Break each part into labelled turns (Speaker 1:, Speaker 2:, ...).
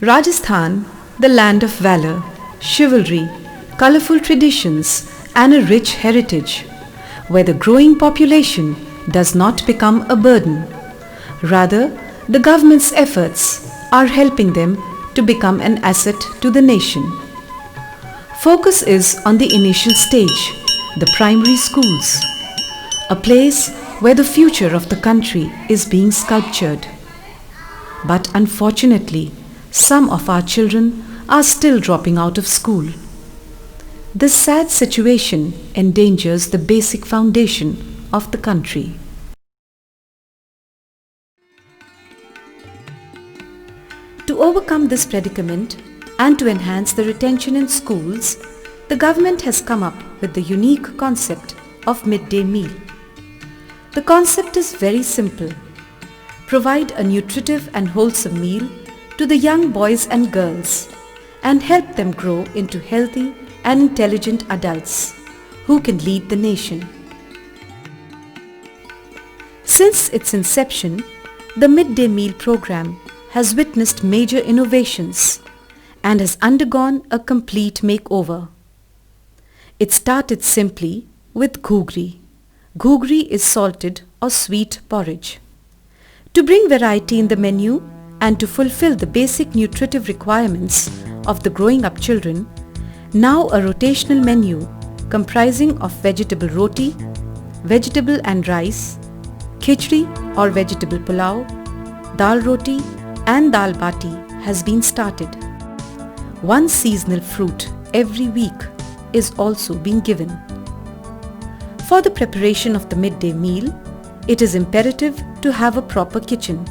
Speaker 1: Rajasthan, the land of valor, chivalry, colorful traditions, and a rich heritage, where the growing population does not become a burden. Rather, the government's efforts are helping them to become an asset to the nation. Focus is on the initial stage, the primary schools, a place where the future of the country is being sculptured. But unfortunately, some of our children are still dropping out of school. This sad situation endangers the basic foundation of the country. To overcome this predicament and to enhance the retention in schools, the government has come up with the unique concept of midday meal. The concept is very simple. Provide a nutritive and wholesome meal to the young boys and girls and help them grow into healthy and intelligent adults who can lead the nation. Since its inception, the midday meal program has witnessed major innovations and has undergone a complete makeover. It started simply with ghugri. Ghugri is salted or sweet porridge. To bring variety in the menu and to fulfill the basic nutritive requirements of the growing up children, now a rotational menu comprising of vegetable roti, vegetable and rice, khichdi or vegetable pulao, dal roti and dal bati has been started. One seasonal fruit every week is also being given. For the preparation of the midday meal, it is imperative to have a proper kitchen.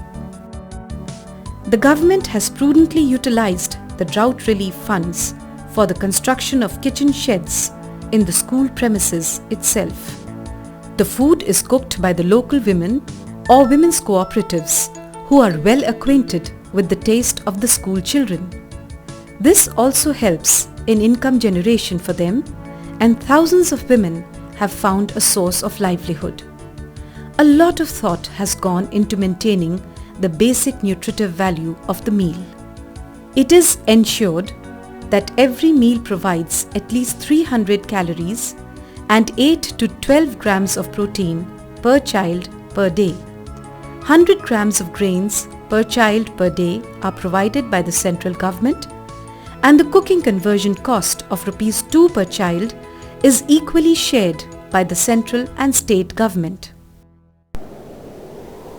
Speaker 1: The government has prudently utilized the drought relief funds for the construction of kitchen sheds in the school premises itself. The food is cooked by the local women or women's cooperatives who are well acquainted with the taste of the school children. This also helps in income generation for them, and thousands of women have found a source of livelihood. A lot of thought has gone into maintaining the basic nutritive value of the meal. It is ensured that every meal provides at least 300 calories and 8 to 12 grams of protein per child per day. 100 grams of grains per child per day are provided by the central government, and the cooking conversion cost of Rs 2 per child is equally shared by the central and state government.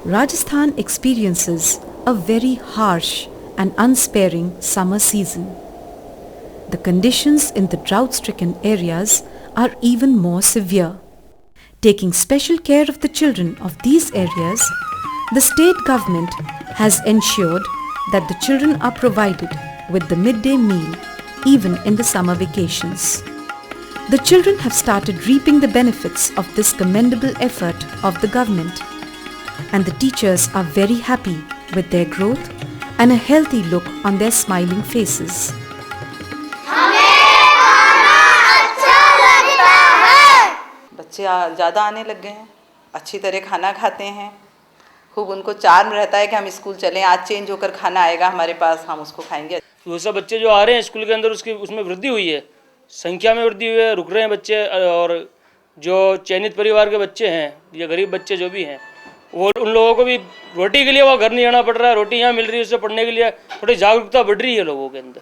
Speaker 1: Rajasthan experiences a very harsh and unsparing summer season. The conditions in the drought-stricken areas are even more severe. Taking special care of the children of these areas, the state government has ensured that the children are provided with the midday meal even in the summer vacations. The children have started reaping the benefits of this commendable effort of the government, and the teachers are very happy with their growth and a healthy look on their smiling faces.
Speaker 2: बच्चे ज़्यादा आने लग गए हैं, अच्छी तरह खाना खाते हैं, खूब उनको चार्म रहता है कि हम स्कूल चलें, आज चेंज होकर खाना आएगा हमारे पास, हम उसको खाएंगे।
Speaker 3: वो सब बच्चे जो आ रहे हैं स्कूल के अंदर उसमें वृद्धि हुई है, संख्या में वृद्धि हुई है, रुक रहे हैं बच्चे, और जो चयनित परिवार के बच्चे हैं या गरीब बच्चे जो भी हैं, वो उन लोगों को भी रोटी के लिए वो घर नहीं आना पड़ रहा है, रोटी यहाँ मिल रही है, उससे पढ़ने के लिए थोड़ी जागरूकता बढ़ रही है लोगों के अंदर।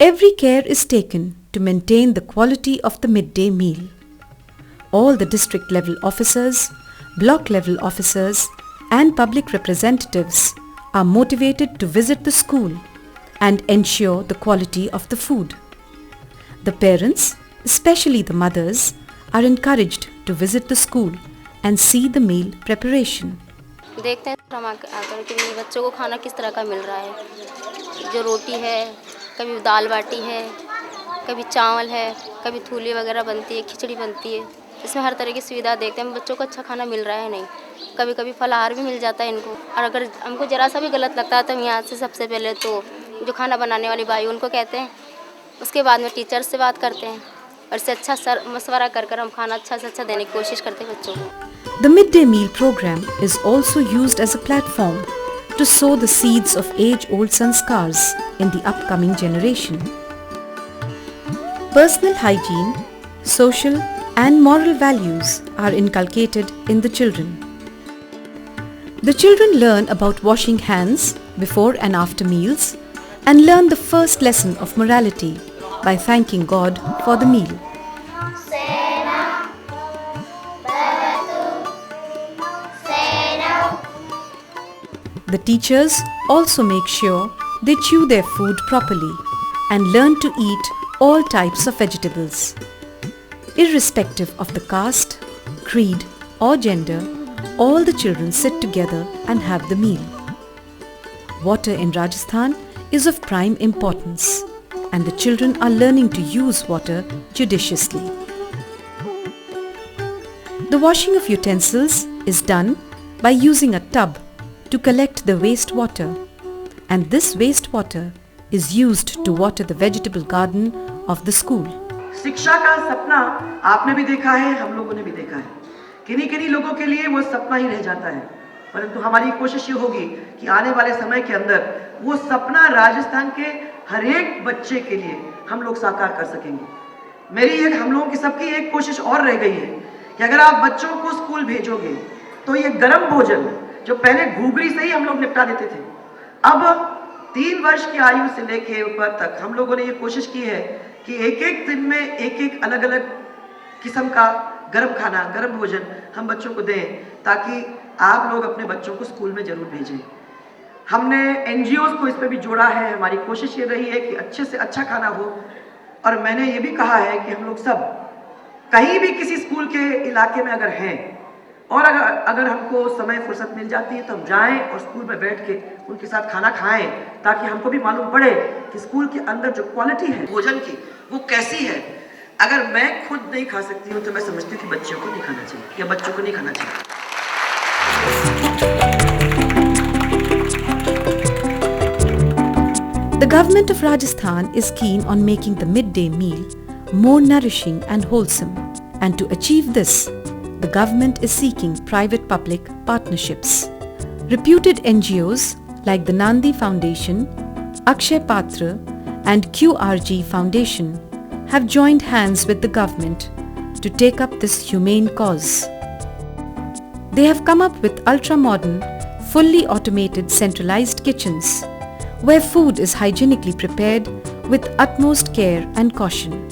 Speaker 1: Every care is taken to maintain the quality of the midday meal. All the district level officers, block level officers and public representatives are motivated to visit the school and ensure the quality of the food. The parents, especially the mothers, are encouraged to visit the school and see the meal preparation.
Speaker 4: देखते हैं हम आकर कि बच्चों को खाना किस तरह का मिल रहा है, जो रोटी है, कभी दाल बाटी है, कभी चावल है, कभी थूली वगैरह बनती है, खिचड़ी बनती है, इसमें हर तरह की सुविधा देखते हैं बच्चों को अच्छा खाना मिल रहा है नहीं, कभी कभी फलाहार भी मिल जाता है इनको। और अगर हमको ज़रा सा भी गलत लगता है तो हम यहाँ से सबसे पहले तो जो खाना बनाने वाली भाई उनको कहते हैं, उसके बाद में टीचर से बात करते हैं और इससे अच्छा मशवरा कर हम खाना अच्छा से अच्छा देने की कोशिश करते हैं बच्चों को।
Speaker 1: The midday meal program is also used as a platform to sow the seeds of age-old sanskars in the upcoming generation. Personal hygiene, social and moral values are inculcated in the children. The children learn about washing hands before and after meals and learn the first lesson of morality by thanking God for the meal. The teachers also make sure they chew their food properly and learn to eat all types of vegetables. Irrespective of the caste, creed or gender, all the children sit together and have the meal. Water in Rajasthan is of prime importance, and the children are learning to use water judiciously. The washing of utensils is done by using a tub to collect the wastewater, and this wastewater is used to water the vegetable garden of the school.
Speaker 5: शिक्षा का सपना आपने भी देखा है, हम लोगों ने भी देखा है। किन्हीं लोगों के लिए वो सपना ही रह जाता है, परंतु हमारी कोशिश ये होगी कि आने वाले समय के अंदर वो सपना राजस्थान के हर एक बच्चे के लिए हम लोग साकार कर सकेंगे। हम लोगों की सबकी एक कोशिश और रह गई है कि अगर आप बच्चों को स्कूल भेजोगे तो ये गर्म भोजन जो पहले घूगरी से ही हम लोग निपटा देते थे, अब 3 वर्ष की आयु से लेके ऊपर तक हम लोगों ने ये कोशिश की है कि एक दिन में एक अलग अलग किस्म का गर्म खाना, गर्म भोजन हम बच्चों को दें, ताकि आप लोग अपने बच्चों को स्कूल में जरूर भेजें। हमने एनजीओ को इस पर भी जोड़ा है। हमारी कोशिश ये रही है कि अच्छे से अच्छा खाना हो, और मैंने ये भी कहा है कि हम लोग सब कहीं भी किसी स्कूल के इलाके में अगर हैं और अगर हमको समय फुर्सत मिल जाती है तो हम जाएं और स्कूल में बैठ के उनके साथ खाना खाएं, ताकि हमको भी मालूम पड़े कि स्कूल के अंदर जो क्वालिटी है भोजन की वो कैसी है। अगर मैं खुद नहीं खा सकती हूँ तो मैं समझती हूँ कि बच्चों को नहीं खाना चाहिए या बच्चों को नहीं खाना चाहिए।
Speaker 1: The government of Rajasthan is keen on making the midday meal more nourishing and wholesome, and to achieve this, the government is seeking private-public partnerships. Reputed NGOs like the Nandi Foundation, Akshay Patra and QRG Foundation have joined hands with the government to take up this humane cause. They have come up with ultra-modern, fully automated centralized kitchens where food is hygienically prepared with utmost care and caution.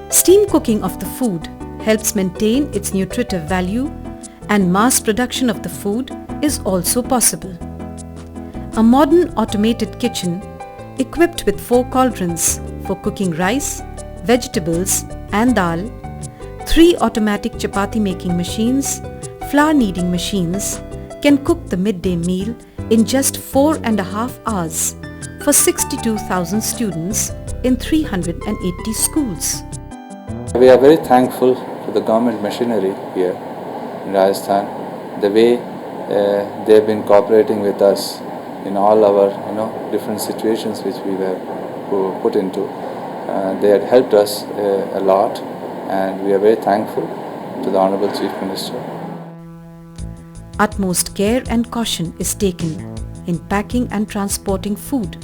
Speaker 1: Steam cooking of the food helps maintain its nutritive value, and mass production of the food is also possible. A modern automated kitchen equipped with 4 cauldrons for cooking rice, vegetables and dal, 3 automatic chapati making machines, flour kneading machines can cook the midday meal in just 4.5 hours for 62,000 students in 380 schools.
Speaker 6: We are very thankful to the government machinery here in Rajasthan, the way they have been cooperating with us in all our different situations which we were put into. They had helped us a lot, and we are very thankful to the Honorable Chief Minister.
Speaker 1: Utmost care and caution is taken in packing and transporting food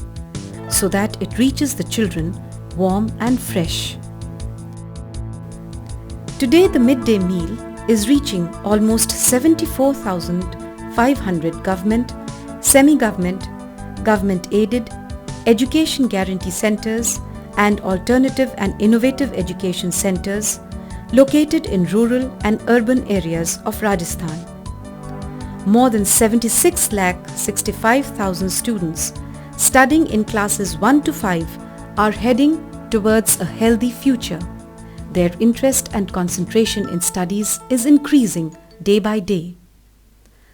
Speaker 1: so that it reaches the children warm and fresh. Today the midday meal is reaching almost 74,500 government, semi-government, government-aided, education guarantee centers and alternative and innovative education centers located in rural and urban areas of Rajasthan. More than 76,65,000 students studying in classes 1 to 5 are heading towards a healthy future. Their interest and concentration in studies is increasing day by day.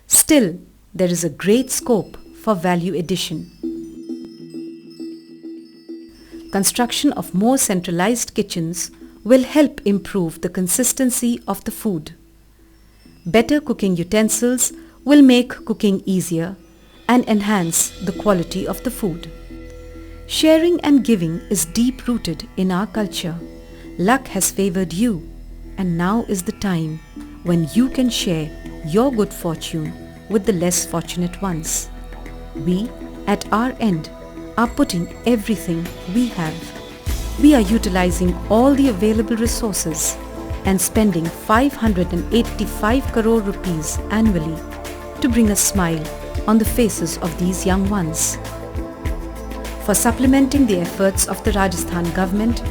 Speaker 1: Still, there is a great scope for value addition. Construction of more centralized kitchens will help improve the consistency of the food. Better cooking utensils will make cooking easier and enhance the quality of the food. Sharing and giving is deep-rooted in our culture. Luck has favored you, and now is the time when you can share your good fortune with the less fortunate ones. We, at our end, are putting everything we have. We are utilizing all the available resources and spending 585 crore rupees annually to bring a smile on the faces of these young ones. For supplementing the efforts of the Rajasthan government,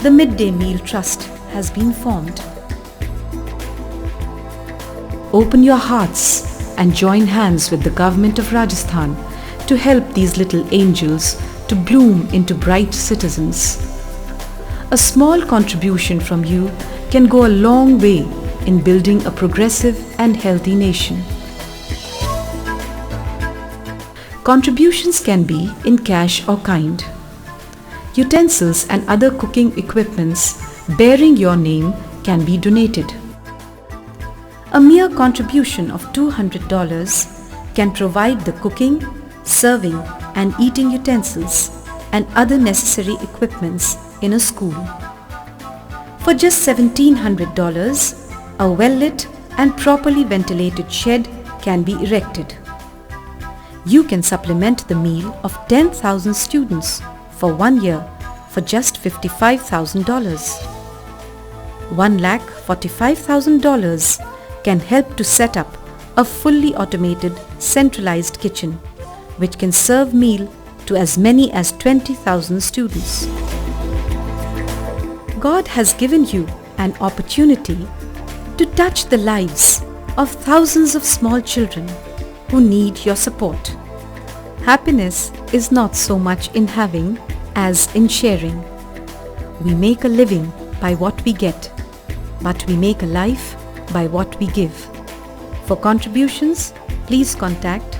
Speaker 1: the Midday Meal Trust has been formed. Open your hearts and join hands with the government of Rajasthan to help these little angels to bloom into bright citizens. A small contribution from you can go a long way in building a progressive and healthy nation. Contributions can be in cash or kind. Utensils and other cooking equipments bearing your name can be donated. A mere contribution of $200 can provide the cooking, serving and eating utensils and other necessary equipments in a school. For just $1,700, a well-lit and properly ventilated shed can be erected. You can supplement the meal of 10,000 students for 1 year for just $55,000. $1,45,000 can help to set up a fully automated centralized kitchen which can serve meal to as many as 20,000 students. God has given you an opportunity to touch the lives of thousands of small children who need your support. Happiness is not so much in having as in sharing. We make a living by what we get, but we make a life by what we give. For contributions, please contact